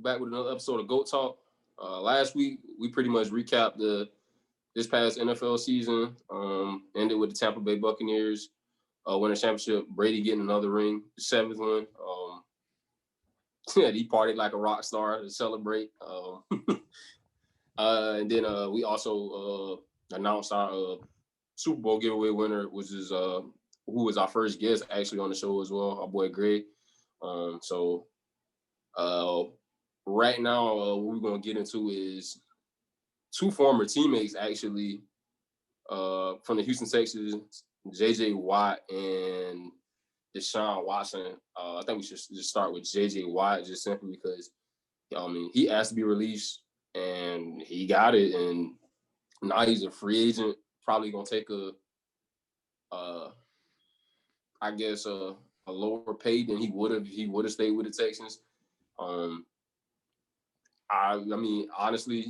back with another episode of GOAT Talk. Last week we pretty much recapped this past NFL season. Ended with the Tampa Bay Buccaneers winning championship. Brady getting another ring, the 7th one. He partied like a rock star to celebrate. And then we also announced our Super Bowl giveaway winner, which is who was our first guest actually on the show as well, our boy Greg. So right now, what we're gonna get into is two former teammates actually from the Houston Texans, J.J. Watt and Deshaun Watson. I think we should just start with J.J. Watt just simply because he asked to be released and he got it, and now he's a free agent. Probably gonna take a lower pay than he would have if he would have stayed with the Texans. I mean, honestly,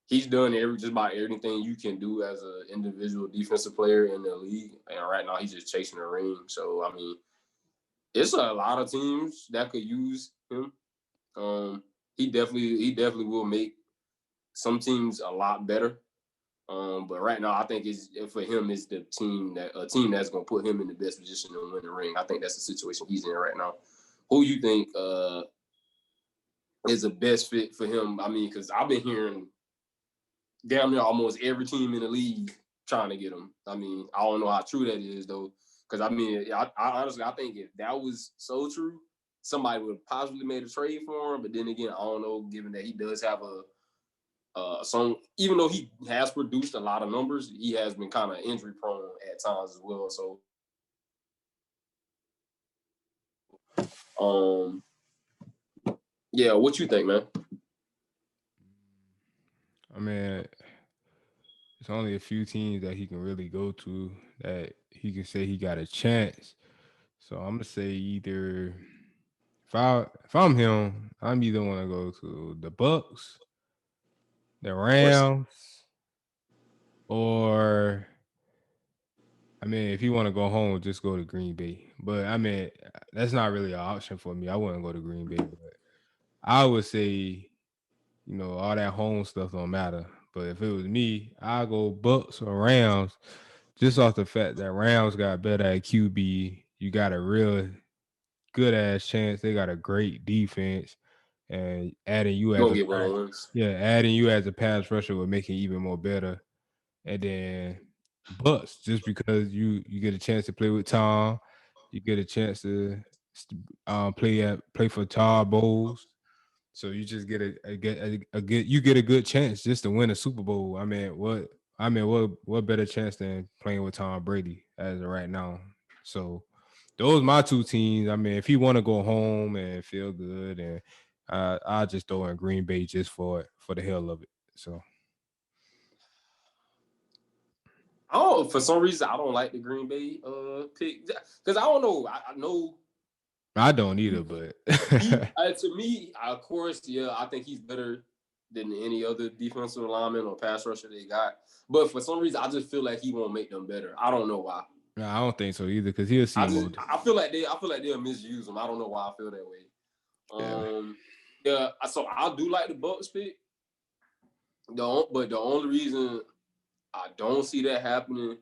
he's done just about everything you can do as an individual defensive player in the league, and right now he's just chasing a ring. So I mean, it's a lot of teams that could use him. He definitely will make some teams a lot better. But right now, I think for him is the team that's gonna put him in the best position to win the ring. I think that's the situation he's in right now. Who you think is the best fit for him? I mean, because I've been hearing damn near almost every team in the league trying to get him. I mean, I don't know how true that is though, because I mean, I honestly think if that was so true, somebody would have possibly made a trade for him. But then again, I don't know, given that he does have even though he has produced a lot of numbers, he has been kind of injury prone at times as well. So, yeah, what you think, man? I mean, it's only a few teams that he can really go to that he can say he got a chance. So I'm gonna say either if I'm him, I'm either want to go to the Bucks, the Rams, or I mean, if you want to go home, just go to Green Bay. But I mean, that's not really an option for me. I wouldn't go to Green Bay, but I would say, all that home stuff don't matter. But if it was me, I'd go Bucks or Rams, just off the fact that Rams got better at QB. You got a real good ass chance. They got a great defense, and adding you as a pass rusher would make it even more better. And then Bucks, just because you get a chance to play with Tom, you get a chance to play for Todd Bowles. So you just get a good chance just to win a Super Bowl. What better chance than playing with Tom Brady as of right now? So those my two teams. I mean, if he want to go home and feel good, and I'll just throw in Green Bay just for the hell of it. So For some reason I don't like the Green Bay pick because I don't know. I know I don't either, but to me, of course, yeah, I think he's better than any other defensive lineman or pass rusher they got. But for some reason, I just feel like he won't make them better. I don't know why. No, I don't think so either because he'll see more. I feel like they'll misuse him. I don't know why I feel that way. Yeah. So I do like the Bucks pick. But the only reason I don't see that happening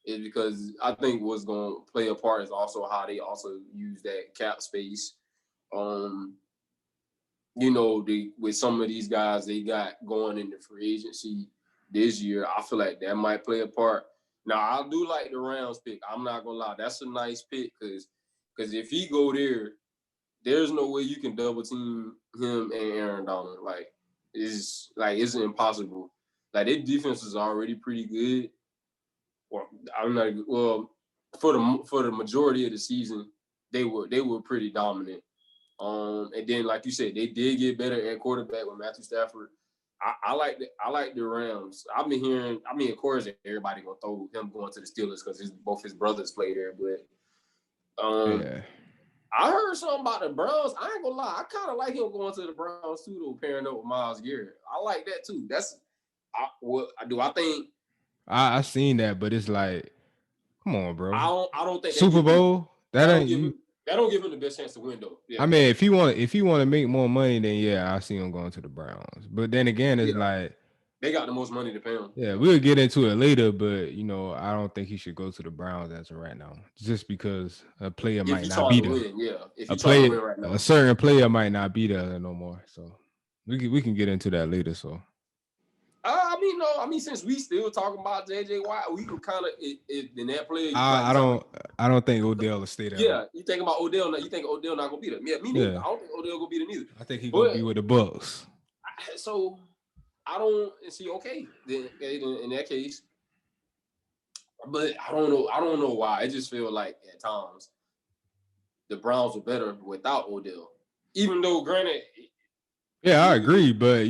is because I think what's going to play a part is also how they also use that cap space. With some of these guys they got going into free agency this year, I feel like that might play a part. Now, I do like the Rams pick. I'm not gonna lie, that's a nice pick because if he go there, there's no way you can double team him and Aaron Donald. It's impossible. Like their defense is already pretty good. For the majority of the season, they were pretty dominant. And then, like you said, they did get better at quarterback with Matthew Stafford. I like the Rams. I've been hearing. I mean, of course, everybody gonna throw him going to the Steelers because both his brothers play there. But I heard something about the Browns. I ain't gonna lie. I kind of like him going to the Browns too, though, pairing up with Myles Garrett. I like that too. What do I think? I seen that, but it's like, come on, bro. I don't think Super Bowl. That ain't you. That don't give him the best chance to win, though. Yeah. I mean, if he want to make more money, then yeah, I see him going to the Browns. But then again, it's like they got the most money to pay him. Yeah, we'll get into it later, but I don't think he should go to the Browns as of right now, just because a player might not be there. If you try to win right now, a certain player might not be there no more. So we can get into that later. So. I mean, since we still talking about JJ Watt, we can kind of in that player. I don't think Odell will stay there. Yeah, you think about Odell. You think Odell not gonna beat him? Yeah, me neither. I don't think Odell gonna beat him either. I think he gonna be with the Bucks. So I don't see. Okay, then in that case, but I don't know. I don't know why. I just feel like at times the Browns were better without Odell. Even though, granted. Yeah, I agree, but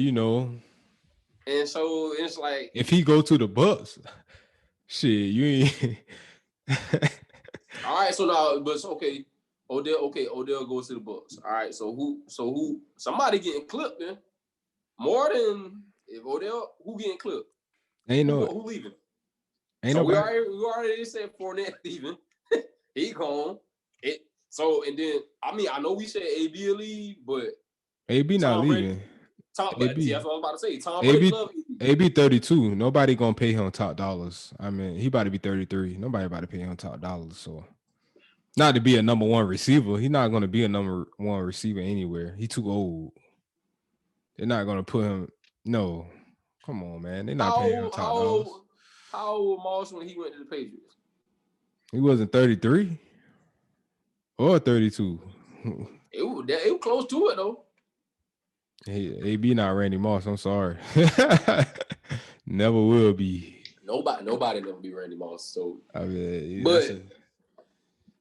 And so it's like if he go to the Bucks, shit, you ain't. All right, so now, but okay, Odell goes to the Bucks. All right, so who? Somebody getting clipped then? More than if Odell, who getting clipped? Who leaving? Ain't so nobody. we already said Fournette leaving. He gone. And then I know we said AB will leave, but AB not leaving. That's what I was about to say. Tom Brady love AB 32. Nobody gonna pay him top dollars. I mean, he about to be 33. Nobody about to pay him top dollars. So, not to be a number one receiver. He's not gonna be a number one receiver anywhere. He too old. They're not gonna put him. No, come on, man. They're not paying him top dollars. How old was Moss when he went to the Patriots? He wasn't 33 or 32. It was close to it though. Hey, AB not Randy Moss. I'm sorry. Never will be. Nobody never be Randy Moss. So I mean,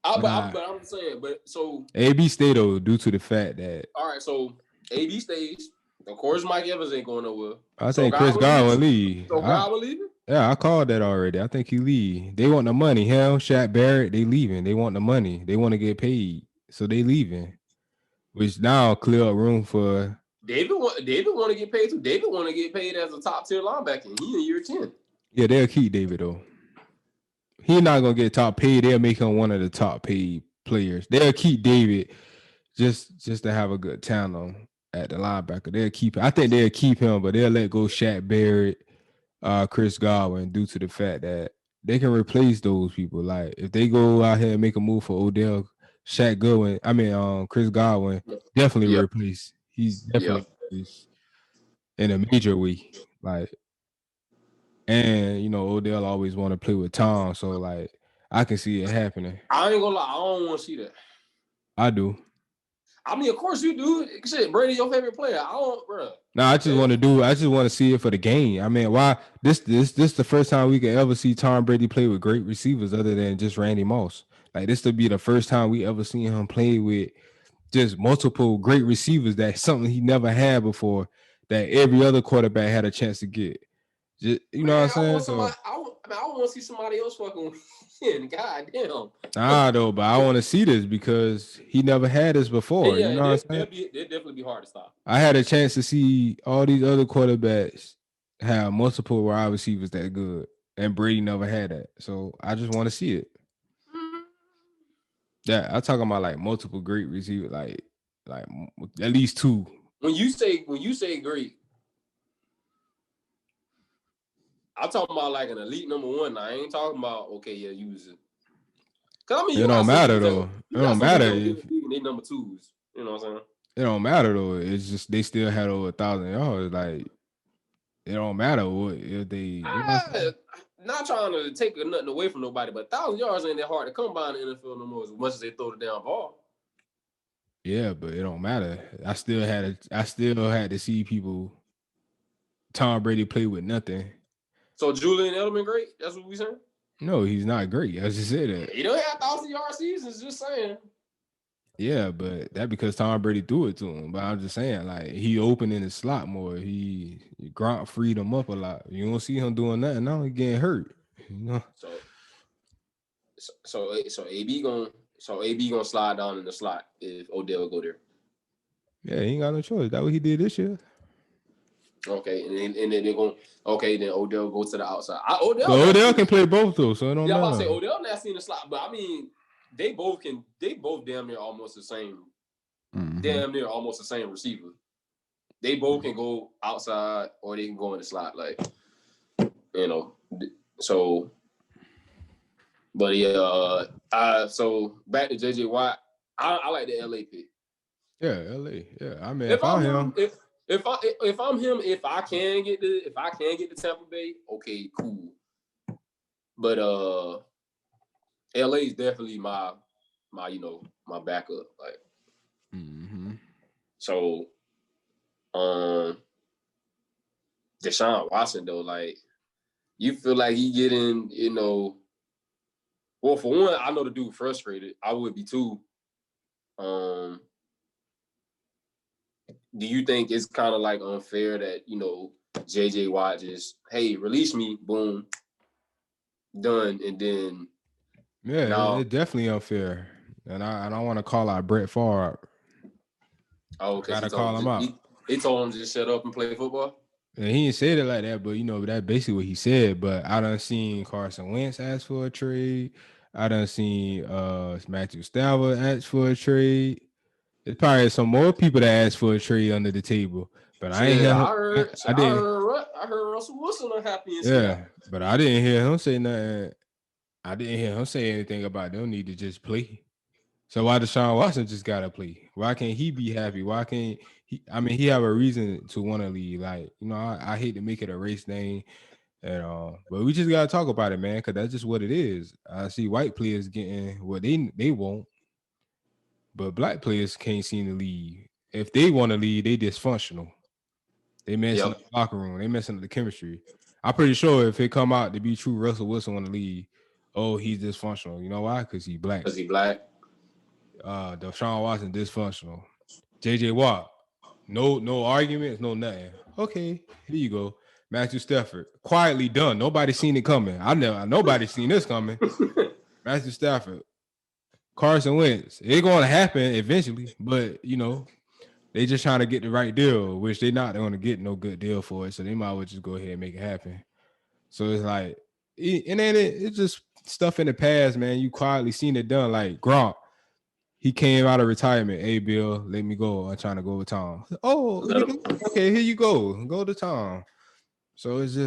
I'm saying, so AB stayed though due to the fact that. All right, so AB stays. Of course, Mike Evans ain't going nowhere. I think Chris Godwin leave. So Godwin leaving? Yeah, I called that already. I think he leave. They want the money. Hell, Shaq Barrett, they leaving. They want the money. They want to get paid, so they leaving. Which now clear up room for. David want to get paid too. David want to get paid as a top tier linebacker. He in year 10. Yeah, they'll keep David though. He's not gonna get top paid. They'll make him one of the top paid players. They'll keep David just to have a good talent at the linebacker. I think they'll keep him, but they'll let go Shaq Barrett, Chris Godwin due to the fact that they can replace those people. Like if they go out here and make a move for Odell, Chris Godwin definitely replace. He's definitely in a major way. Like, and Odell always want to play with Tom, so like I can see it happening. I ain't gonna lie, I don't want to see that. I do. I mean, of course you do. Shit, Brady, your favorite player. I don't, bro. No, I just want to see it for the game. I mean, why this the first time we can ever see Tom Brady play with great receivers other than just Randy Moss. Like this will be the first time we ever seen him play with just multiple great receivers. That's something he never had before that every other quarterback had a chance to get. Just, what I'm saying? I want to see somebody else fucking win. God damn. Nah, though, but I want to see this because he never had this before. Yeah, you know what I'm saying? It'd definitely be hard to stop. I had a chance to see all these other quarterbacks have multiple wide receivers that good, and Brady never had that. So I just want to see it. Yeah, I'm talking about like multiple great receivers, like at least two. When you say great, I'm talking about like an elite number one. I ain't talking about you was it. Cause I mean, it don't matter though. It don't matter if they number twos. You know what I'm saying? It don't matter though. It's just they still had over 1,000 yards. Like it don't matter what if they. Not trying to take nothing away from nobody, but 1,000 yards ain't that hard to come by in the NFL no more as much as they throw the down ball. Yeah, but it don't matter. I still had to see people. Tom Brady play with nothing. So Julian Edelman great? That's what we saying? No, he's not great. I just said that. He don't have 1,000-yard seasons. Just saying. Yeah, but that because Tom Brady threw it to him. But I'm just saying, like he opened in the slot more. Gronk freed him up a lot. You don't see him doing nothing. Now he getting hurt. So AB gonna slide down in the slot if Odell go there. Yeah, he ain't got no choice. That's what he did this year. Okay, and then they're going. Okay, then Odell goes to the outside. Odell can play both though, so it don't matter. I was about to say Odell not seen the slot, but I mean, they both damn near almost the same. Mm-hmm. Damn near almost the same receiver. They both can go outside or they can go in the slot, like, you know. So, but yeah, so back to JJ Watt. I like the LA pick. Yeah, LA. Yeah, I mean, If if I'm him, him, if I'm him, if I can get the Tampa Bay, okay, cool. But LA is definitely my my backup. Like, mm-hmm. so Deshaun Watson though, like, you feel like he getting, well, for one, I know the dude frustrated. I would be too. Do you think it's kind of like unfair that, JJ Watt just, hey, release me, boom, done, and then Yeah, now, it's definitely unfair, and I don't want to call out Brett Favre. I because gotta call him out. he told him to just shut up and play football. And he didn't say it like that, but that's basically what he said. But I done seen Carson Wentz ask for a trade. I done seen Matthew Stafford ask for a trade. There's probably some more people that asked for a trade under the table, but I ain't Shit, hear. I heard Russell Wilson unhappy in Seattle. But I didn't hear him say nothing. I didn't hear him say anything about them need to just play. So why Deshaun Watson just gotta play? Why can't he be happy? Why can't he? I mean, he have a reason to want to leave. Like, I hate to make it a race thing, and but we just gotta talk about it, man, because that's just what it is. I see white players getting what they want, but black players can't seem to leave. If they want to leave, they dysfunctional. They messing up the locker room. They messing up the chemistry. I'm pretty sure if it come out to be true, Russell Wilson want to leave. Oh, he's dysfunctional. You know why? Because he's black. Deshaun Watson dysfunctional. JJ Watt, no arguments, no nothing. Okay, here you go. Matthew Stafford, quietly done. Nobody seen it coming. Nobody seen this coming. Matthew Stafford, Carson Wentz. It's going to happen eventually, but they just trying to get the right deal, which they're not going to get no good deal for it. So they might as well just go ahead and make it happen. So it's like, and then it's just stuff in the past, man. You quietly seen it done. Like Gronk, he came out of retirement. Hey, Bill, let me go. I'm trying to go with Tom. Oh, okay, here you go. Go to Tom. So it's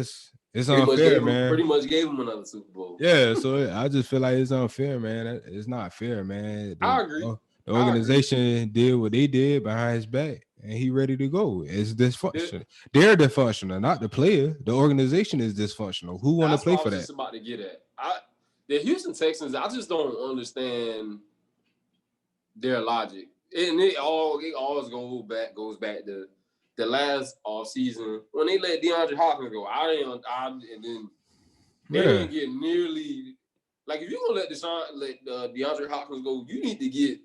unfair, man. Pretty much gave him another Super Bowl. Yeah, so I just feel like it's unfair, man. It's not fair, man. I agree. The organization did what they did behind his back, and he ready to go. It's dysfunctional. They're dysfunctional, not the player. The organization is dysfunctional. Who want to play for that? That's what I was just about to get at. The Houston Texans, I just don't understand their logic, and it always goes back to the last off season when they let DeAndre Hopkins go. And then they didn't get nearly, like, if you're gonna let DeAndre Hopkins go, you need to get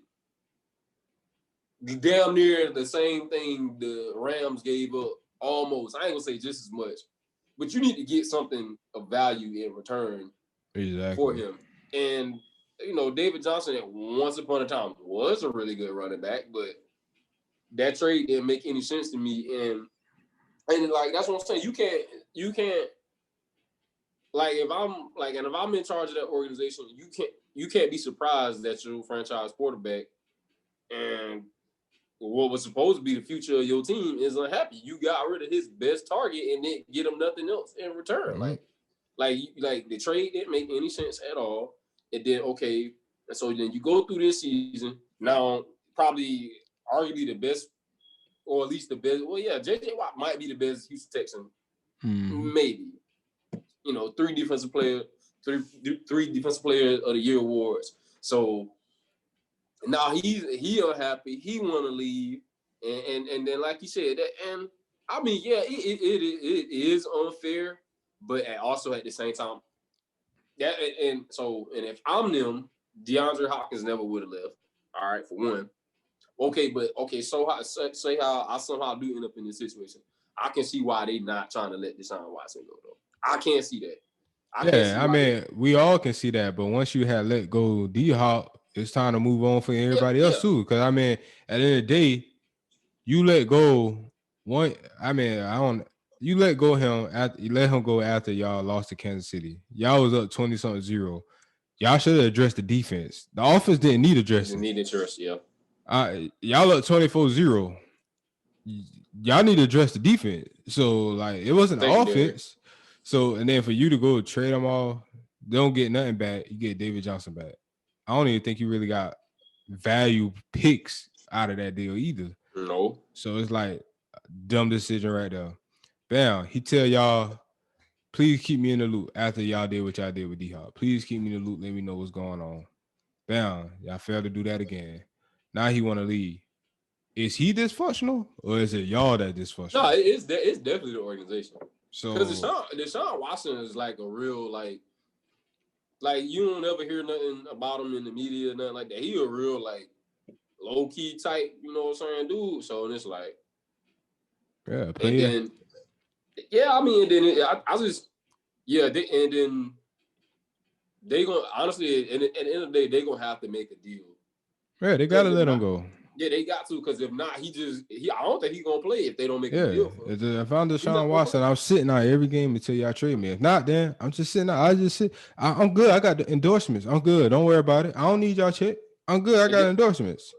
damn near the same thing the Rams gave up, almost. I ain't gonna say just as much, but you need to get something of value in return for him. And David Johnson at once upon a time was a really good running back, but that trade didn't make any sense to me. And like, that's what I'm saying. You can't like, if I'm in charge of that organization, you can't be surprised that your franchise quarterback and what was supposed to be the future of your team is unhappy. You got rid of his best target and then get him nothing else in return. Mm-hmm. Like the trade didn't make any sense at all. It did, okay. And so then you go through this season. Now, probably arguably the best, or at least the best. Well, yeah, JJ Watt might be the best Houston Texan. Mm-hmm. Maybe. Three defensive player of the year awards. So now he unhappy. He want to leave, and then, like you said, and I mean, yeah, it is unfair, but also at the same time, and if I'm them, DeAndre Hopkins never would have left. All right, for one. Okay, so say how I somehow do end up in this situation. I can see why they not trying to let Deshaun Watson go, though. I can't see that. I mean, we all can see that, but once you had let go D-Hop, it's time to move on for everybody else too. Because I mean, at the end of the day, you let go one. I mean, you let go him after you let him go after y'all lost to Kansas City. Y'all was up 20-0. y'all should have addressed the defense. The offense didn't need addressing. Need interest, yeah. Y'all up 24-0. Y'all need to address the defense. So like it wasn't the offense. So and then for you to go trade them all, they don't get nothing back. You get David Johnson back. I don't even think you really got value picks out of that deal either. No. So it's like a dumb decision right there. Bam. He tell y'all, please keep me in the loop after y'all did what y'all did with D-Hop. Please keep me in the loop. Let me know what's going on. Bam. Y'all failed to do that again. Now he want to leave. Is he dysfunctional or is it y'all that dysfunctional? No, it's definitely the organization. So because Deshaun Watson is like a real like you don't ever hear nothing about him in the media, nothing like that. He a real like low key type, you know what I'm saying, dude. So and it's like, yeah, and then I mean, and then I just and then they gonna honestly at the end of the day they gonna have to make a deal. Yeah, they gotta let him go. Yeah, they got to, because if not, I don't think he's gonna play if they don't make a deal for him. If I'm Deshaun Watson, I'm sitting out every game until y'all trade me. If not, then I'm just sitting out. I just sit. I'm good. I got the endorsements. I'm good. Don't worry about it. I don't need y'all check. I'm good. I got endorsements.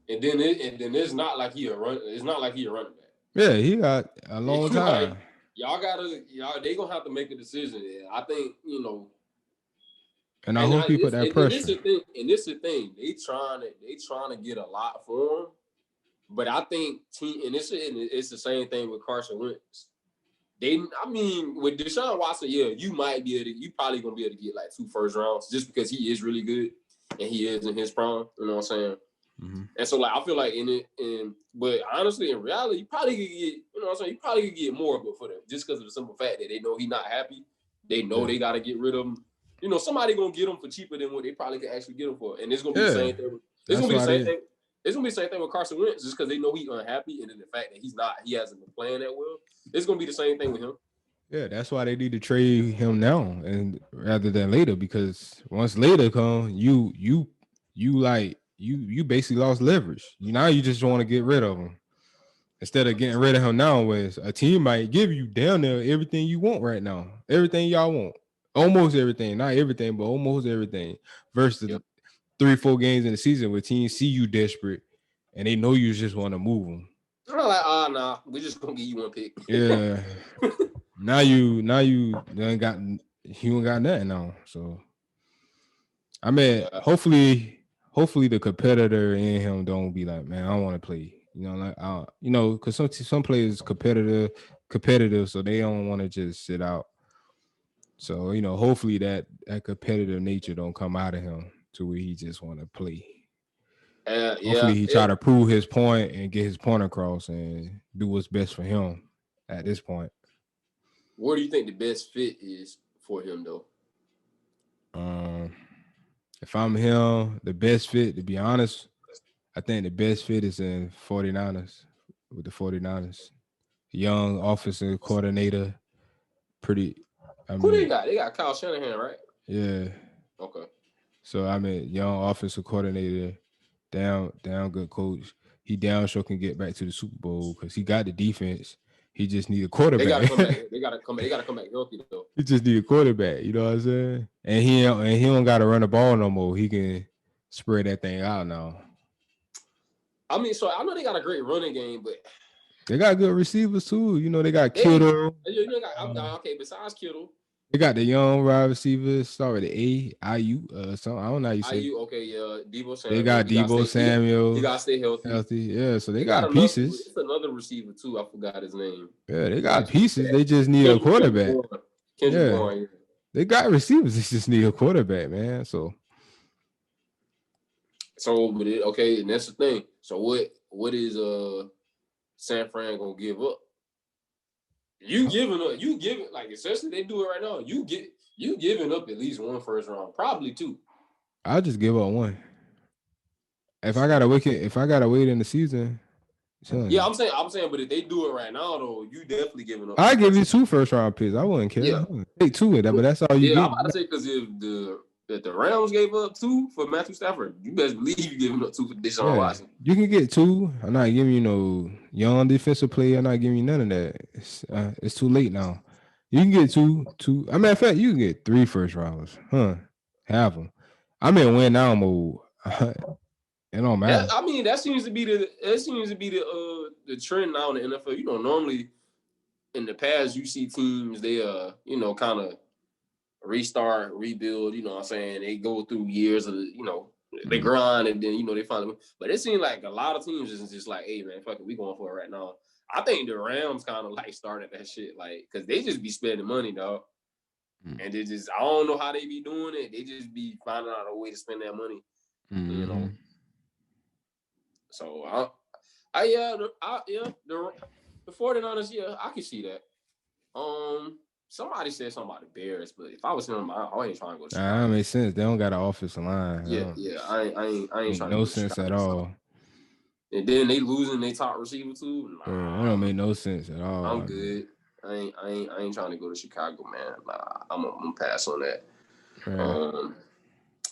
And then it's not like he a run. It's not like he a running back. Yeah, he got a long time. Like, they gonna have to make a decision. I think, you know. And I hope he put that pressure. And this is the thing. They trying to get a lot for him, but I think it's the same thing with Carson Wentz. With Deshaun Watson, you probably gonna be able to get like 2 first rounds just because he is really good and he is in his prime. You know what I'm saying? Mm-hmm. And so like I feel like but honestly in reality, you probably could get, you know what I'm saying? You probably could get more, but for them just because of the simple fact that they know he's not happy, they know they got to get rid of him. You know, somebody gonna get him for cheaper than what they probably could actually get him for, and it's gonna be the same thing. It's gonna be the same thing. It's gonna be the same thing with Carson Wentz, just because they know he's unhappy, and then the fact that he hasn't been playing that well. It's gonna be the same thing with him. Yeah, that's why they need to trade him now, and rather than later, because once later come, you basically lost leverage. Now you just want to get rid of him instead of getting rid of him now. Where a team might give you down there everything you want right now, everything y'all want. Almost everything, not everything, but almost everything. Versus 3-4 games in the season where teams see you desperate and they know you just want to move them. They're like, nah, we're just gonna give you one pick. Yeah. now you ain't got nothing now. So I mean, hopefully the competitor in him don't be like, man, I don't want to play. You know, like because some players competitive, so they don't want to just sit out. So, hopefully that competitive nature don't come out of him to where he just want to play. Hopefully he try to prove his point and get his point across and do what's best for him at this point. Where do you think the best fit is for him, though? If I'm him, the best fit, to be honest, I think the best fit is in 49ers, with the 49ers. Young offensive coordinator, who they got? They got Kyle Shanahan, right? Yeah. Okay. So young offensive coordinator, down good coach. He down sure can get back to the Super Bowl because he got the defense. He just need a quarterback. They gotta come back healthy though. He just need a quarterback. You know what I'm saying? And he don't gotta run the ball no more. He can spread that thing out now. So I know they got a great running game, but they got good receivers too. They got Kittle. Besides Kittle, they got the young wide receivers. Start with the IU. Something I don't know how you say. IU, okay, yeah. Debo Samuel. They got Debo Samuel. You gotta stay healthy. Yeah, so they got pieces. It's another receiver too. I forgot his name. Yeah, they got pieces. They just need a quarterback. Bourne. They got receivers. They just need a quarterback, man. So, and that's the thing. So what is San Fran gonna give up? You giving like, especially they do it right now. You giving up at least 1 first round, probably 2. I'll just give up 1. If I gotta wait in the season. Yeah, I'm saying, but if they do it right now, though, you definitely giving up. I give you 2 first round picks. I wouldn't care. Yeah. Take 2 of that, but that's all you get. Yeah, I'm about to say, because if the Rams gave up 2 for Matthew Stafford, you best believe you giving up 2 for Deshaun Watson. You can get 2. I'm not giving you no young defensive player. I'm not giving you none of that. It's too late now. You can get 2. As a matter of fact, you can get 3 first rounders. Huh? Have them. I'm in win now mode. It don't matter. That seems to be the trend now in the NFL. You know, normally in the past you see teams they kind of restart, rebuild. You know what I'm saying? They go through years of they grind and then they finally. But it seems like a lot of teams is just like, hey man, fuck it, we going for it right now. I think the Rams kind of like started that shit, like, because they just be spending money, dog. And they just, I don't know how they be doing it. They just be finding out a way to spend that money, you know. So the 49ers, yeah, I can see that. Somebody said something about the Bears, but if I was them, I ain't trying to go to Chicago. That makes sense. They don't got an offensive line. Yeah, I ain't trying to go to no sense Chicago, at all. And then they losing their top receiver too. That don't make no sense at all. I'm good. I ain't trying to go to Chicago, man. Nah, I'm gonna pass on that.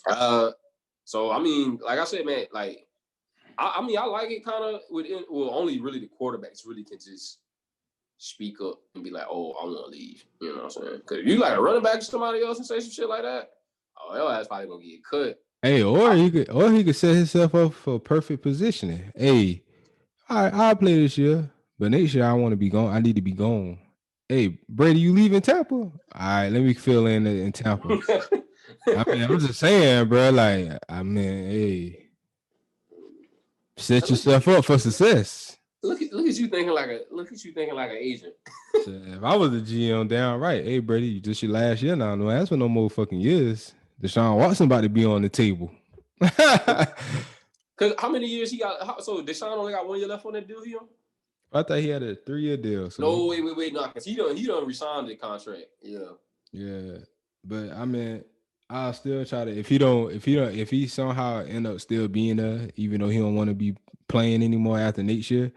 Right. So I mean, like I said, man, like I like it kind of within. Well, only really the quarterbacks really can just speak up and be like, "Oh, I want to leave." You know what I'm saying? Because if you like a running back to somebody else and say some shit like that, oh, your ass probably gonna get cut. Hey, he could set himself up for perfect positioning. Hey, I'll play this year, but next year I want to be gone. I need to be gone. Hey, Brady, you leaving Tampa? All right, let me fill in Tampa. I mean, I'm just saying, bro. Like, I mean, hey, set yourself up for success. Look at you thinking like an agent. So if I was a GM, downright, hey, Brady, just your last year now. No, that's for no more fucking years. Deshaun Watson about to be on the table. Because how many years he got? So Deshaun only got 1 year left on that deal here? I thought he had a 3-year deal. So. No, wait, no, because he done resigned the contract. Yeah, but I mean, I'll still try to if he somehow end up still being there, even though he don't want to be playing anymore after next year.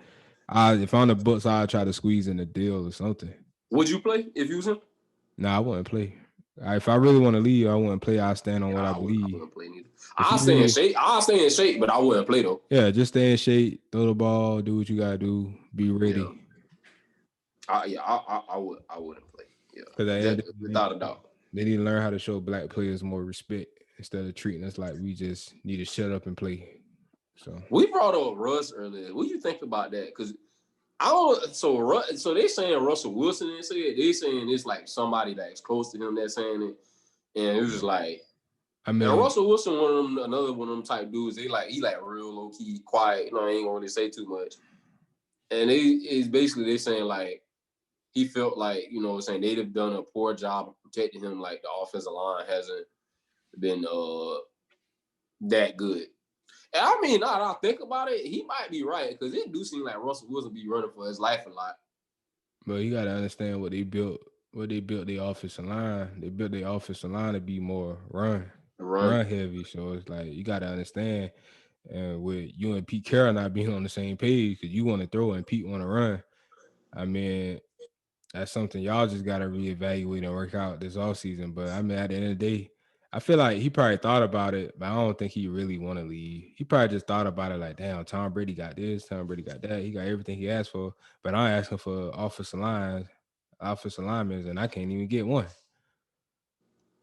If I'm the Bucks, I'll try to squeeze in a deal or something. Would you play if you was him? Nah, I wouldn't play. If I really want to leave, I wouldn't play. I'll stand on what I believe. I wouldn't play neither. I'll stay in shape, but I wouldn't play though. Yeah, just stay in shape, throw the ball, do what you gotta do, be ready. I wouldn't play. Yeah, without a doubt. They need to learn how to show black players more respect instead of treating us like we just need to shut up and play. So we brought up Russ earlier. What do you think about that? Because I don't. So they saying Russell Wilson didn't say it. They saying it's like somebody that's close to him that's saying it, and it was just like. I mean, Russell Wilson, another one of them type dudes. He like real low key, quiet. I ain't gonna really say too much. And it's basically they saying like he felt like saying they'd have done a poor job of protecting him. Like the offensive line hasn't been that good. And I mean, now that I think about it, he might be right because it do seem like Russell Wilson be running for his life a lot. But you gotta understand what they built their offensive line. They built their offensive line to be more run heavy. So it's like you gotta understand. And with you and Pete Carroll not being on the same page because you want to throw and Pete want to run. I mean, that's something y'all just gotta reevaluate and work out this offseason. But I mean, at the end of the day, I feel like he probably thought about it, but I don't think he really want to leave. He probably just thought about it like, damn, Tom Brady got this, Tom Brady got that. He got everything he asked for, but I'm asking for offensive linemen, and I can't even get one.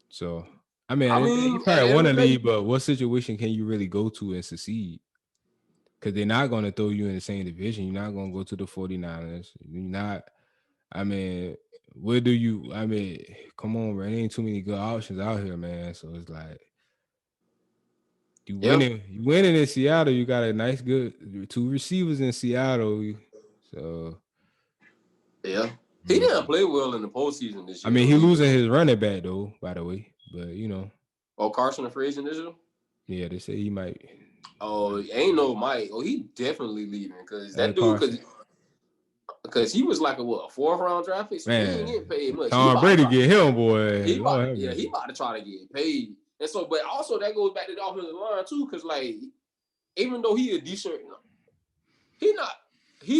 So, I mean he probably want to leave, but what situation can you really go to and succeed? Because they're not going to throw you in the same division. You're not going to go to the 49ers. You're not, I mean, come on, man. There ain't too many good options out here, man. So it's like you winning in Seattle. You got a nice, good 2 receivers in Seattle. So yeah, he didn't play well in the postseason this year. I mean, he losing his running back though, by the way. But Carson a free agent this year? Yeah, they say he might. Oh, ain't no Mike. Oh, he definitely leaving because that dude because he was like a 4th round draft pick. So man, he ain't getting paid much. Tom Brady get him, boy. He about to try to get paid. And so, but also that goes back to the offensive line too, because like even though he a decent, he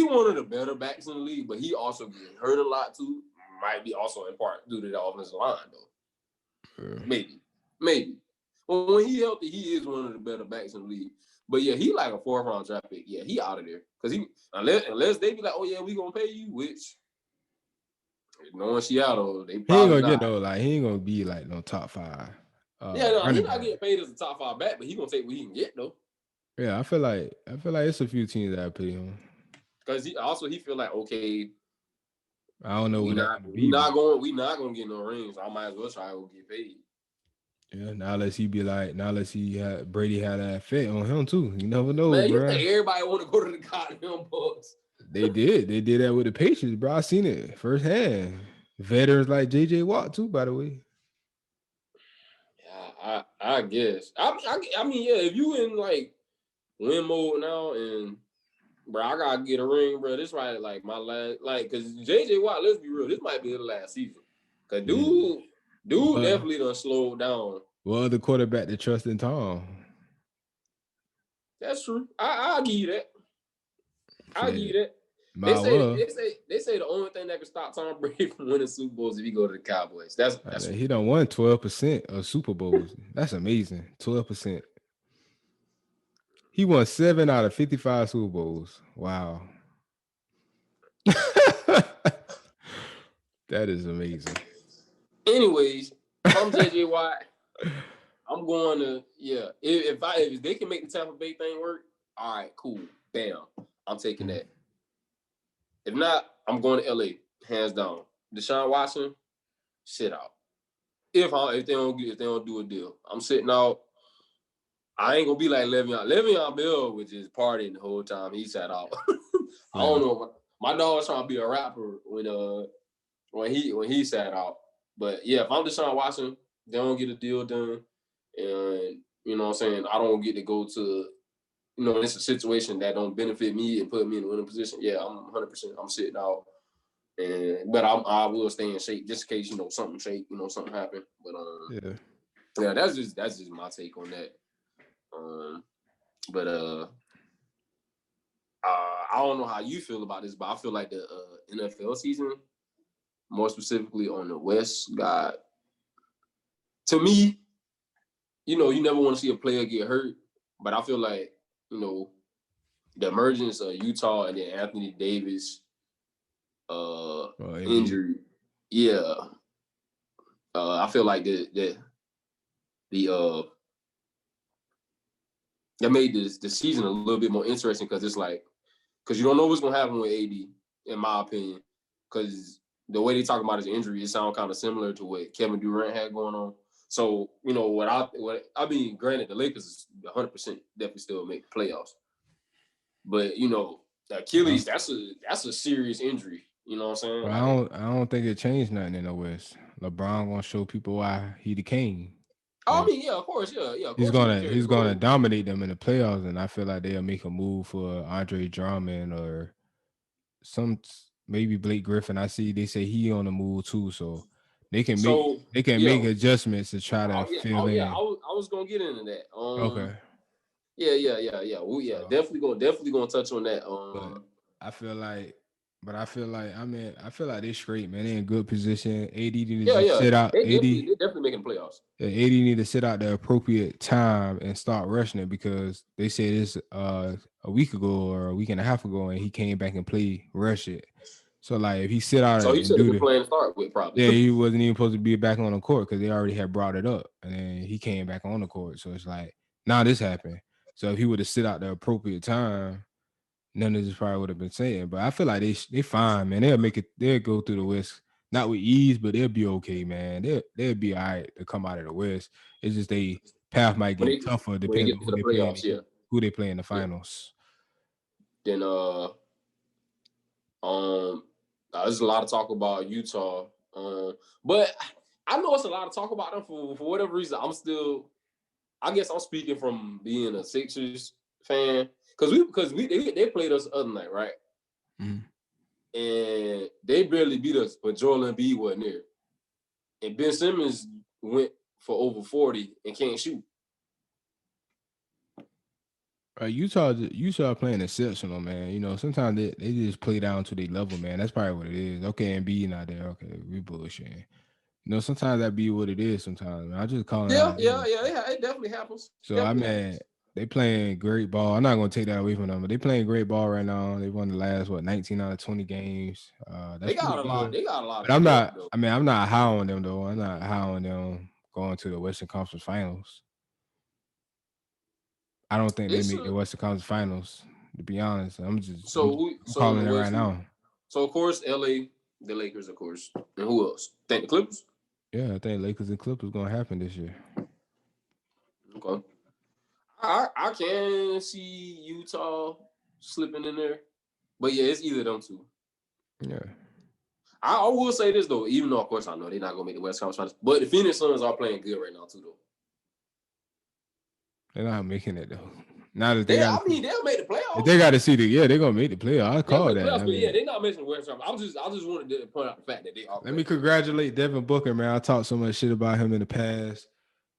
one of the better backs in the league, but he also getting hurt a lot too. Might be also in part due to the offensive line though. Sure. Maybe. Well, when he healthy, he is one of the better backs in the league. But yeah, he like a 4th round draft pick. Yeah, he out of there because unless they be like, oh yeah, we gonna pay you, which knowing Seattle, they probably he ain't gonna get he ain't gonna be like no top 5 He's running not back. getting paid as a top 5 back, but he gonna take what he can get though. Yeah, I feel like it's a few teams that I pay him. Because he feel like, okay, I don't know we what that's not gonna we be, not but going we not gonna get no rings. I might as well try to get paid. yeah, now let's he Brady had that fit on him too. You never know, Man, you bro. think everybody want to go to the goddamn Bucks? They did that with the Patriots, bro. I seen it firsthand. Veterans like JJ Watt too, by the way. Yeah, I guess. I mean, yeah. If you in like win mode now, and bro, I gotta get a ring, bro. This right, like my last, like, cause JJ Watt. Let's be real, this might be the last season. Cause Yeah. dude definitely done slowed down. Well, the quarterback to trust in Tom. That's true. I'll give you that. I'll give you that. They Might say well. they say the only thing that can stop Tom Brady from winning Super Bowls is if he go to the Cowboys. That's He done won 12% of Super Bowls. That's amazing. 12%. He won 7 out of 55 Super Bowls. Wow. That is amazing. Anyways, if I'm JJ Watt, I'm going to if they can make the Tampa Bay thing work, all right, cool, bam, I'm taking that. If not, I'm going to LA, hands down. Deshaun Watson, sit out. If they don't do a deal, I'm sitting out. I ain't gonna be like Le'Veon. Le'Veon Bell was just partying the whole time he sat out. I don't know. My dog was trying to be a rapper when he sat out. But yeah, if I'm Deshaun Watson, they don't get a deal done, and you know what I'm saying, I don't get to go to, it's a situation that don't benefit me and put me in a winning position. Yeah, I'm 100%. I'm sitting out, but I will stay in shape just in case something something happen. But yeah, that's just my take on that. But I don't know how you feel about this, but I feel like the NFL season, more specifically on the West, to me, you never want to see a player get hurt, but I feel like, the emergence of Utah and then Anthony Davis injury, yeah, I feel like that made the season a little bit more interesting because it's like, because you don't know what's gonna happen with AD, in my opinion, because the way they talk about his injury, it sounds kind of similar to what Kevin Durant had going on. So, granted, the Lakers is 100% definitely still make the playoffs. But, Achilles, that's a serious injury. You know what I'm saying? Well, I don't think it changed nothing in the West. LeBron gonna show people why he the king. I mean, yeah, of course, yeah. Of he's course gonna dominate them in the playoffs, and I feel like they'll make a move for Andre Drummond or maybe Blake Griffin. I see they say he on the move too, so they can make adjustments to try to fill in. I was gonna get into that. Okay. Yeah. Well, yeah, definitely gonna touch on that. But I feel like I feel like they straight, man. They in good position. AD need to sit out. They definitely making the playoffs. AD need to sit out the appropriate time and start rushing it because they said this a week ago or a week and a half ago, and he came back and played rush it. So like if he sit out, so he should have been playing to start with probably. Yeah, he wasn't even supposed to be back on the court because they already had brought it up, and then he came back on the court. So it's like now this happened. So if he would have sit out the appropriate time, none of this probably would have been saying. But I feel like they fine, man. They'll make it. They'll go through the West, not with ease, but they'll be okay, man. They'll be all right to come out of the West. It's just they path might get tougher depending on who they play in the finals. Then there's a lot of talk about Utah, but I know it's a lot of talk about them for whatever reason. I guess I'm speaking from being a Sixers fan because they played us the other night, right? Mm-hmm. And they barely beat us, but Joel Embiid wasn't there, and Ben Simmons went for over 40 and can't shoot. Utah playing exceptional, man. Sometimes they just play down to their level, man. That's probably what it is. Okay, Embiid not there. Okay, we bullshitting. Sometimes that be what it is. Sometimes I just call it. Yeah. It definitely happens. They playing great ball. I'm not gonna take that away from them, but they playing great ball right now. They won the last 19 out of 20 games. They got a lot. They got a lot. But I'm not high on them though. I'm not high on them going to the Western Conference Finals. I don't think they make the Western Conference Finals. To be honest, I'm calling it right now. So of course, LA, the Lakers, of course, and who else? Think the Clippers? Yeah, I think Lakers and Clippers gonna happen this year. Okay. I can see Utah slipping in there, but yeah, it's either them two. Yeah. I will say this though, even though of course I know they're not gonna make the West Conference Finals, but the Phoenix Suns are playing good right now too though. They're not making it though. Now that they'll make the playoffs. If they got to see they're gonna make the playoffs. I call that. Playoffs, yeah, they're not making the West Conference. I just wanted to point out the fact that they are. Let me congratulate Devin Booker, man. I talked so much shit about him in the past.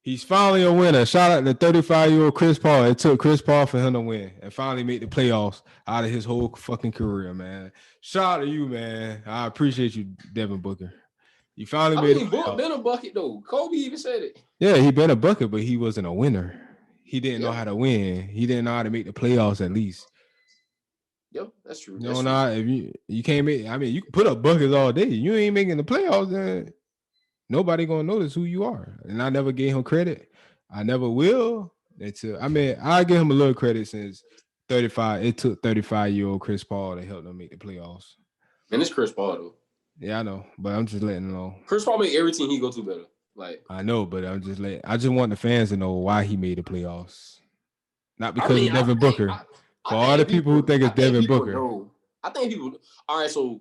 He's finally a winner. Shout out to 35-year-old Chris Paul. It took Chris Paul for him to win and finally make the playoffs out of his whole fucking career, man. Shout out to you, man. I appreciate you, Devin Booker. You finally made it. Been a bucket though. Kobe even said it. Yeah, he been a bucket, but he wasn't a winner. He didn't know how to win. He didn't know how to make the playoffs at least. Yep, that's true. You know, if you can't make, I mean, you can put up buckets all day. You ain't making the playoffs, then nobody gonna notice who you are. And I never gave him credit. I never will. I give him a little credit since 35. It took 35-year-old Chris Paul to help them make the playoffs. And it's Chris Paul though. Yeah, I know, but I'm just letting them know. Chris Paul made every team he go to better. Like I know, but I just want the fans to know why he made the playoffs. Not because of Devin Booker. For all the people who think it's Devin Booker. I think people. All right, so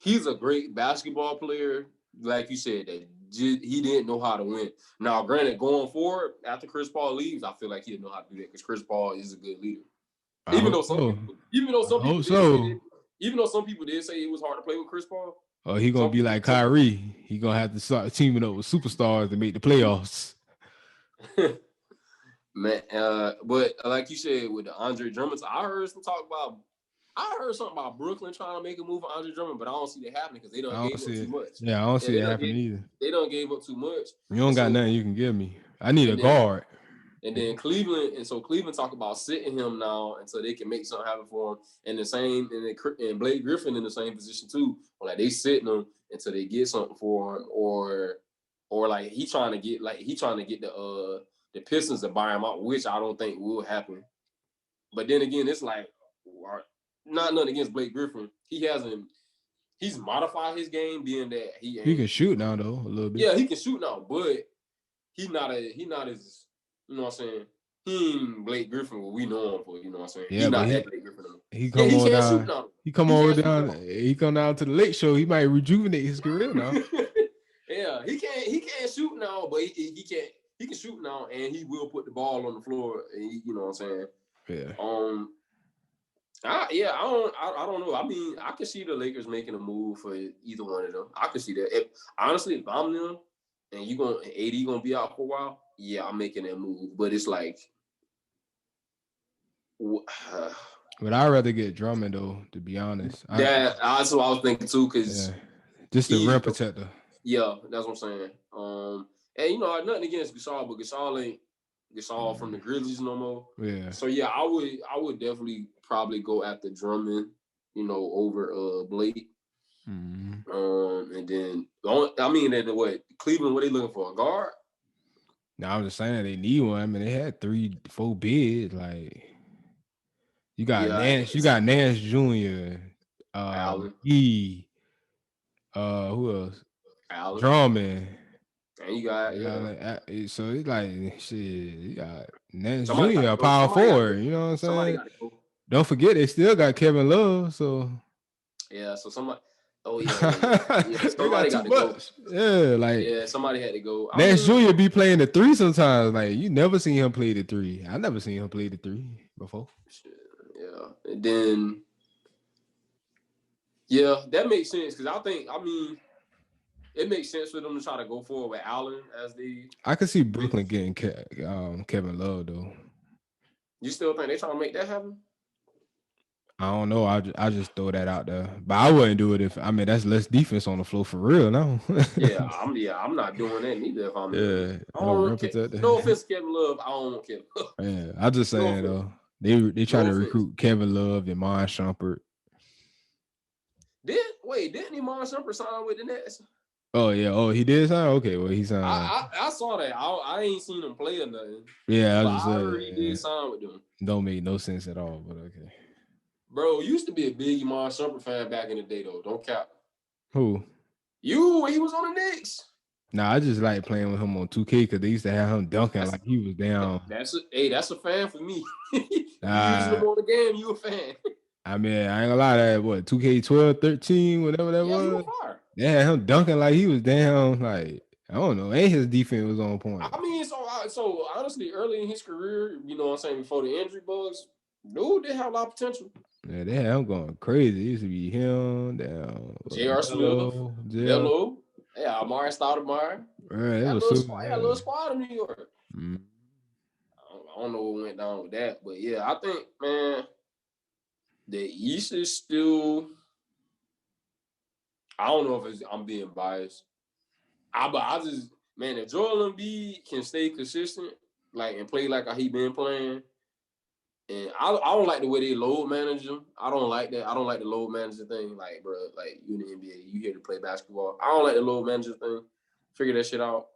he's a great basketball player. Like you said, that he didn't know how to win. Now, granted, going forward after Chris Paul leaves, I feel like he'll know how to do that because Chris Paul is a good leader. Even though some people did say it was hard to play with Chris Paul. Oh, he gonna be like Kyrie. He gonna have to start teaming up with superstars to make the playoffs. Man, but like you said with the Andre Drummond, I heard something about Brooklyn trying to make a move for Andre Drummond, but I don't see that happening because they don't gave up too much. Yeah, I don't see it happening either. They don't gave up too much. You don't got nothing you can give me. I need a guard. And then Cleveland talk about sitting him now until they can make something happen for him. And and Blake Griffin in the same position too. Like they sitting him until they get something for him, or like he trying to get the Pistons to buy him out, which I don't think will happen. But then again, it's like not nothing against Blake Griffin. He's modified his game, being that he can shoot now though a little bit. Yeah, he can shoot now, but he not as you know what I'm saying. He ain't Blake Griffin what we know him for. You know what I'm saying. Yeah, he's not that Blake Griffin. He come down to the late show. He might rejuvenate his career now. Yeah, he can't shoot now, but he can shoot now, and he will put the ball on the floor. You know what I'm saying? Yeah. I don't know. I mean, I could see the Lakers making a move for either one of them. I could see that. If I'm them, and AD gonna be out for a while, yeah, I'm making that move. But it's like, but I'd rather get Drummond though, to be honest. That's what I was thinking too, because just the rim protector. Yeah, that's what I'm saying. And you know, nothing against Gasol, but Gasol ain't Gasol from the Grizzlies no more. Yeah. So yeah, I would definitely probably go after Drummond, you know, over Blake. Mm-hmm. And then Cleveland, what they looking for? A guard? No, I'm just saying they need one. I mean, they had 3-4 bids. Like you got Nance, Jr. Allen. Who else? Allen. Drummond. And you got so it's like shit. You got Nance Jr. a power forward. You know what I'm saying? Don't forget they still got Kevin Love. So yeah. So somebody. Oh yeah. Somebody got to go. Yeah, somebody had to go. Nance Jr. be playing the 3 sometimes. Like you never seen him play the 3. I never seen him play the 3 before. Yeah, and then that makes sense because it makes sense for them to try to go forward with Allen as the. I could see Brooklyn getting Kevin Love though. You still think they trying to make that happen? I don't know. I just throw that out there, but I wouldn't do it that's less defense on the floor for real now. I'm not doing that neither. If I'm no offense, Kevin Love. I don't want Kevin Love. Yeah, I'm just saying though. They trying to recruit Kevin Love, Iman Shumpert. Didn't Iman Shumpert sign with the Nets? Oh yeah. Oh, he did sign. Okay, well he signed. I saw that. I ain't seen him play or nothing, Yeah, I but was just I heard he saying. did sign with them. Don't make no sense at all, but okay. Bro, used to be a big Iman Shumpert fan back in the day though. Don't cap. Who? You when he was on the Knicks. Nah, I just like playing with him on 2K because they used to have him dunking like he was down. That's a fan for me. You using Uh, him on the game, you a fan. I mean, I ain't gonna lie, that what 2K12, 13, whatever that Yeah, he was. was fire. They had him dunking like he was down. Like I don't know, and his defense was on point. I mean, so honestly, early in his career, you know what I'm saying, before the injury bugs, dude did have a lot of potential. Yeah, they had him going crazy. It used to be him down. J.R. Smith, Melo, yeah, Amari Stoudemire. Right, it Had was a little squad in New York. Mm. I don't know what went down with that, but yeah, I think, man, the East is still. I don't know if I'm being biased. But I just, man, if Joel Embiid can stay consistent, like and play like he been playing, and I don't like the way they load manage him. I don't like that. I don't like the load manager thing. Like, bro, like you in the NBA, you here to play basketball. I don't like the load manager thing. Figure that shit out.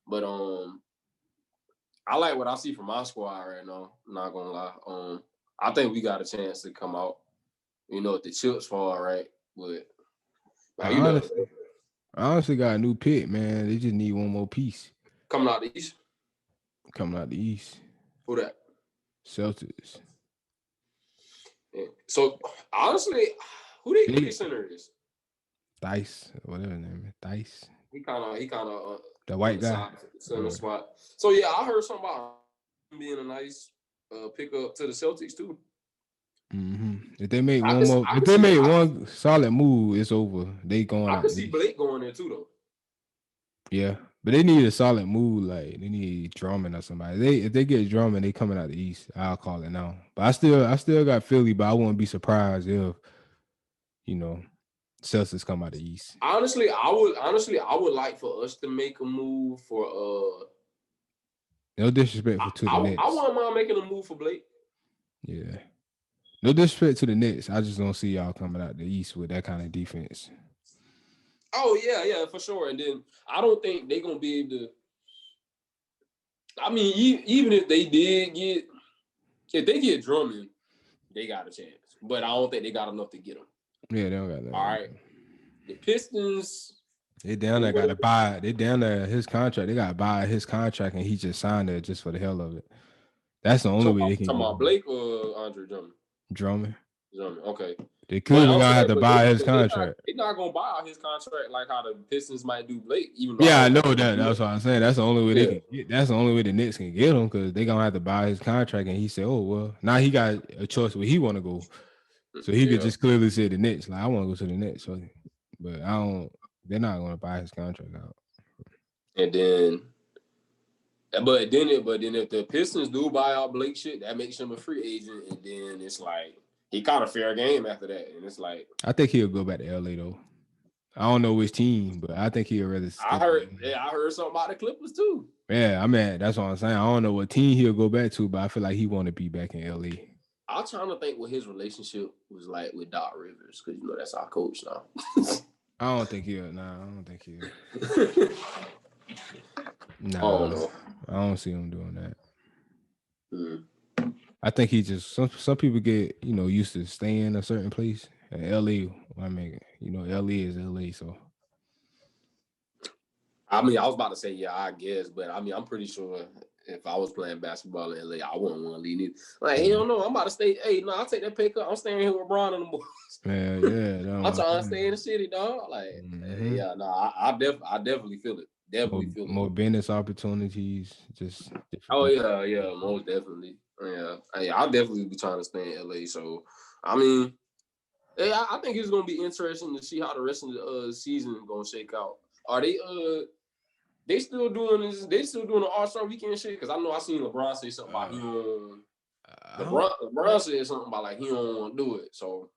But I like what I see from my squad right now. I'm not gonna lie. I think we got a chance to come out. You know, if the chips fall right, but like, I honestly got a new pick, man. They just need one more piece. Coming out the East. Coming out the East. Who that? Celtics. Yeah. So honestly, who they center is? Dice, whatever his name is. Dice. He kind of the white guy. Center spot. So yeah, I heard something about him being a nice pickup to the Celtics too. Mm-hmm. If they make one solid move, it's over. They going. I could see Blake going there too, though. Yeah, but they need a solid move. Like they need Drummond or somebody. If they get Drummond, they coming out the East. I'll call it now. But I still got Philly. But I wouldn't be surprised if Celtics come out the East. Honestly, I would like for us to make a move for no disrespect to the Nets. I wouldn't mind making a move for Blake. Yeah. No disrespect to the Nets. I just don't see y'all coming out the East with that kind of defense. Oh, yeah, for sure. And then I don't think they're going to be able to – I mean, even if they get Drummond, they got a chance. But I don't think they got enough to get him. Yeah, they don't got that. All right. The Pistons – they down there got to buy – they down there his contract. They got to buy his contract, and he just signed it just for the hell of it. That's the only way they can. Talking about Blake or Andre Drummond? Drummond. Okay. They clearly gonna have to buy his contract. They're not gonna buy out his contract like how the Pistons might do Blake. I know that. That's what I'm saying. That's the only way they can get. That's the only way the Knicks can get him because they gonna have to buy his contract. And he said, "Oh well, now he got a choice where he want to go." So he could just clearly say the Knicks. Like I want to go to the Knicks. So, but I don't. They're not gonna buy his contract out. And then. But then if the Pistons do buy out Blake shit, that makes him a free agent, and then it's like he kind of fair game after that, and it's like I think he'll go back to LA though. I don't know which team, but I think he'll rather. I heard something about the Clippers too. Yeah, I mean that's what I'm saying. I don't know what team he'll go back to, but I feel like he want to be back in LA. I'm trying to think what his relationship was like with Doc Rivers because that's our coach now. I don't think he'll. Nah, I don't think he'll. No, I don't see him doing that. Mm. I think he just some people get used to staying in a certain place. And LA, I mean, LA is LA, so. I mean, I was about to say I guess, but I mean, I'm pretty sure if I was playing basketball in LA, I wouldn't want to leave. Like, hey, no, I'm about to stay. Hey, no, I'll take that pay cut. I'm staying here with Bron and the boys. Yeah. I'm trying to stay in the city, dog. Like, I definitely feel it. More business opportunities, just. Yeah, most definitely. Yeah, I'll definitely be trying to stay in LA. So, I mean, I think it's gonna be interesting to see how the rest of the season is gonna shake out. Are they still doing this? They still doing the All-Star Weekend shit? Because I know I seen LeBron say something about he don't. LeBron said something about like he don't want to do it. So.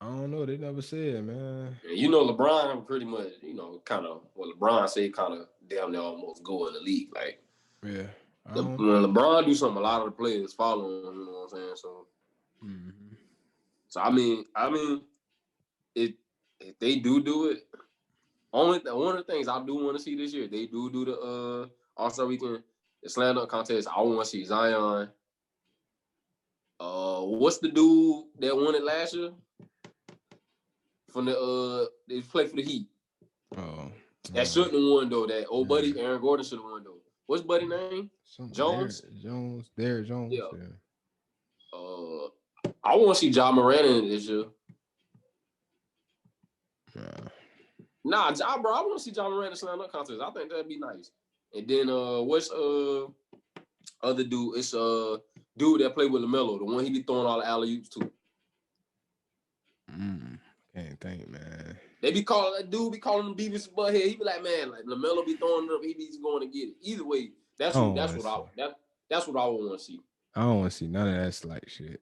I don't know. They never said, man. LeBron pretty much, kind of what LeBron said, kind of damn near almost go in the league. Like, yeah. When LeBron do something, a lot of the players follow him. You know what I'm saying? So, So I mean, if they do it, One of the things I do want to see this year, they do the All-Star Weekend, the slam dunk contest. I want to see Zion. What's the dude that won it last year? From they played for the Heat. Oh, that shouldn't have won though. That old buddy Aaron Gordon should have won though. What's buddy name? Jones. Derrick Jones. Yeah. I want to see Ja Morant in it this year. Nah, bro, I want to see Ja Morant in the slam dunk contest. I think that'd be nice. And then what's other dude? It's dude that played with LaMelo, the one he be throwing all the alley-oops to. Can't think, man. They be calling that dude, be calling him Beavis and Butthead. He be like, man, like LaMelo be throwing it up, he be going to get it. Either way, that's what I would want to see. I don't want to see none of that slight shit.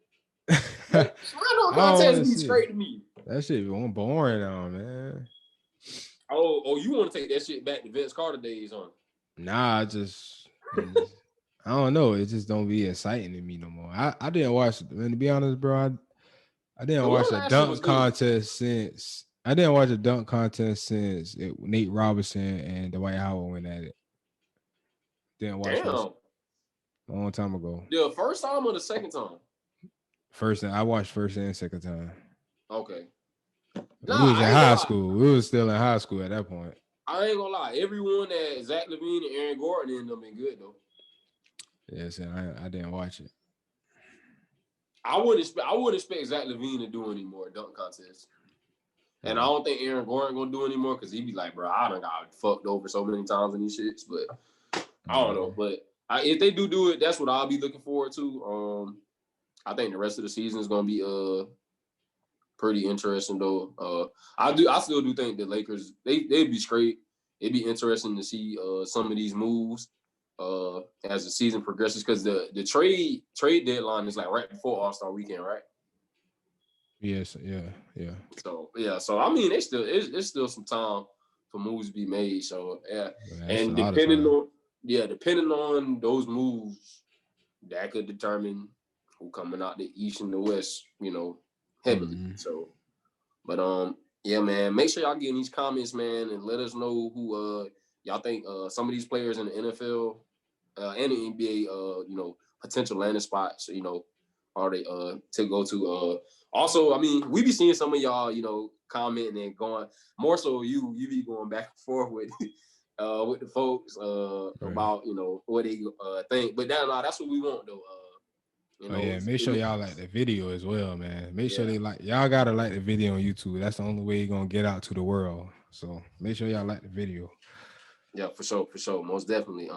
Slam dunk contest be straight to me. That shit be boring on, man. Oh, you want to take that shit back to Vince Carter days, huh? Nah, I don't know. It just don't be exciting to me no more. I didn't watch it. Man, to be honest, bro, I didn't watch a dunk contest since. I didn't watch a dunk contest since Nate Robinson and Dwight Howard went at it. Didn't watch it a long time ago. The first time or the second time? I watched first and second time. Okay. We was in high school. We was still in high school at that point. I ain't gonna lie. Everyone that Zach LaVine and Aaron Gordon ended up being good though. Yes, I didn't watch it. I wouldn't expect Zach LaVine to do any more dunk contests. And I don't think Aaron Gordon gonna do anymore because he'd be like, bro, I done got fucked over so many times in these shits. But I don't know. But if they do it, that's what I'll be looking forward to. I think the rest of the season is gonna be pretty interesting though. I still do think the Lakers they'd be straight. It'd be interesting to see some of these moves as the season progresses because the trade deadline is like right before All-Star Weekend, right? Yes, yeah. So I mean, it's still some time for moves to be made. So yeah, and depending on those moves, that could determine who coming out the East and the West, heavily. So, but yeah, man, make sure y'all get in these comments, man, and let us know who y'all think some of these players in the NFL and the NBA, potential landing spots, are they to go to. Also, I mean, we be seeing some of y'all, commenting and going more so you be going back and forth with the folks about what they think. But that's what we want though. Make sure y'all like the video as well, man. Make sure y'all gotta like the video on YouTube. That's the only way you're gonna get out to the world. So make sure y'all like the video. Yeah, for sure, most definitely.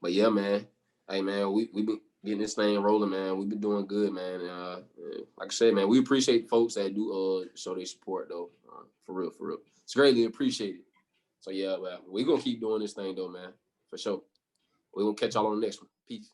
But yeah, man. Hey, man, we been getting this thing rolling, man. We've been doing good, man. Like I said, man, we appreciate the folks that do show their support though. For real. It's greatly appreciated. So yeah, man, we're gonna keep doing this thing though, man. For sure. We're gonna catch y'all on the next one. Peace.